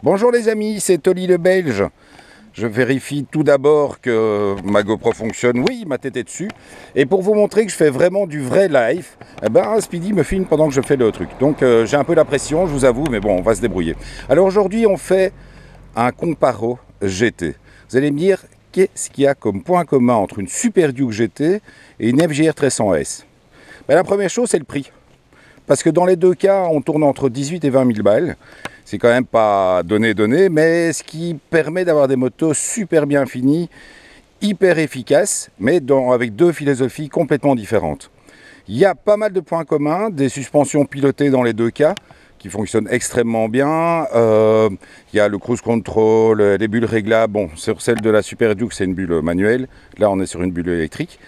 Bonjour les amis, c'est Oli le Belge. Je vérifie tout d'abord que ma GoPro fonctionne. Oui, il m'a tété dessus. Et pour vous montrer que je fais vraiment du vrai live, Speedy me filme pendant que je fais le truc. Donc j'ai un peu la pression, je vous avoue, mais bon, on va se débrouiller. Alors aujourd'hui, on fait un Comparo GT. Vous allez me dire, qu'est-ce qu'il y a comme point commun entre une Super Duke GT et une FJR 1300S? La première chose, c'est le prix. Parce que dans les deux cas, on tourne entre 18 et 20 000 balles. C'est quand même pas donné, mais ce qui permet d'avoir des motos super bien finies, hyper efficaces, mais avec deux philosophies complètement différentes. Il y a pas mal de points communs, des suspensions pilotées dans les deux cas, qui fonctionnent extrêmement bien. Il y a le cruise control, les bulles réglables. Bon, sur celle de la Super Duke, c'est une bulle manuelle. Là, on est sur une bulle électrique.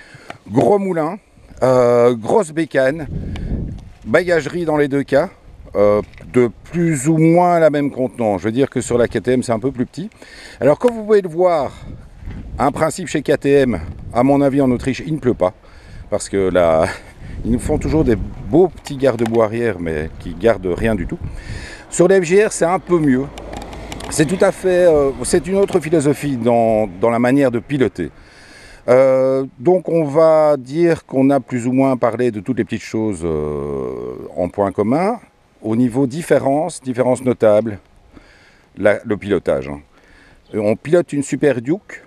Gros moulin, grosse bécane, bagagerie dans les deux cas. De plus ou moins la même contenance. Je veux dire que sur la KTM c'est un peu plus petit. Alors comme vous pouvez le voir, un principe chez KTM, à mon avis en Autriche il ne pleut pas, parce que là ils nous font toujours des beaux petits garde-boue arrière mais qui gardent rien du tout. Sur les FJR c'est un peu mieux. C'est tout à fait, c'est une autre philosophie dans la manière de piloter. Donc on va dire qu'on a plus ou moins parlé de toutes les petites choses en point commun. Au niveau différence notable, le pilotage. On pilote une Super Duke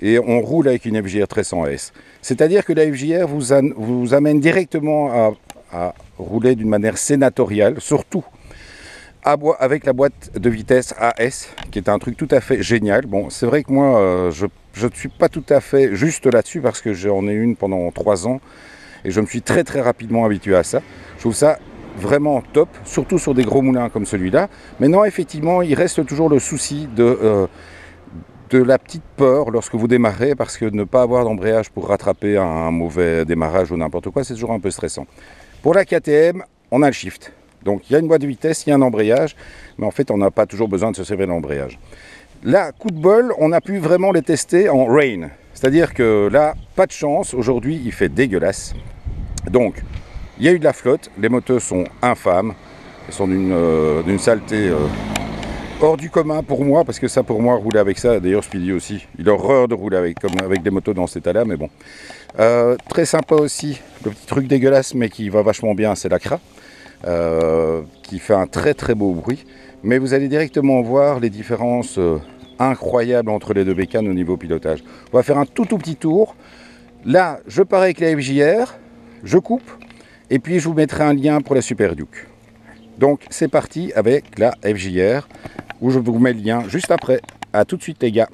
et on roule avec une FJR 1300S. C'est-à-dire que la FJR vous amène directement à rouler d'une manière sénatoriale, surtout avec la boîte de vitesse AS, qui est un truc tout à fait génial. Bon, c'est vrai que moi, je ne suis pas tout à fait juste là-dessus, parce que j'en ai une pendant 3 ans, et je me suis très rapidement habitué à ça. Je trouve ça vraiment top, surtout sur des gros moulins comme celui-là. Mais non, effectivement, il reste toujours le souci de la petite peur lorsque vous démarrez, parce que ne pas avoir d'embrayage pour rattraper un mauvais démarrage ou n'importe quoi, c'est toujours un peu stressant. Pour la KTM, on a le shift. Donc il y a une boîte de vitesse, il y a un embrayage, mais en fait on n'a pas toujours besoin de se servir de l'embrayage. Là, coup de bol, on a pu vraiment les tester en rain. C'est-à-dire que là, pas de chance, aujourd'hui il fait dégueulasse. Donc, il y a eu de la flotte, les moteurs sont infâmes, elles sont d'une saleté hors du commun pour moi, parce que ça pour moi, rouler avec ça, d'ailleurs Speedy aussi, il a horreur de rouler avec des motos dans cet état-là, mais bon. Très sympa aussi, le petit truc dégueulasse, mais qui va vachement bien, c'est l'Acra, qui fait un très beau bruit, mais vous allez directement voir les différences incroyables entre les deux bécanes au niveau pilotage. On va faire un tout petit tour. Là, je pars avec la FJR, je coupe, et puis je vous mettrai un lien pour la Super Duke. Donc c'est parti avec la FJR, où je vous mets le lien juste après. A tout de suite les gars.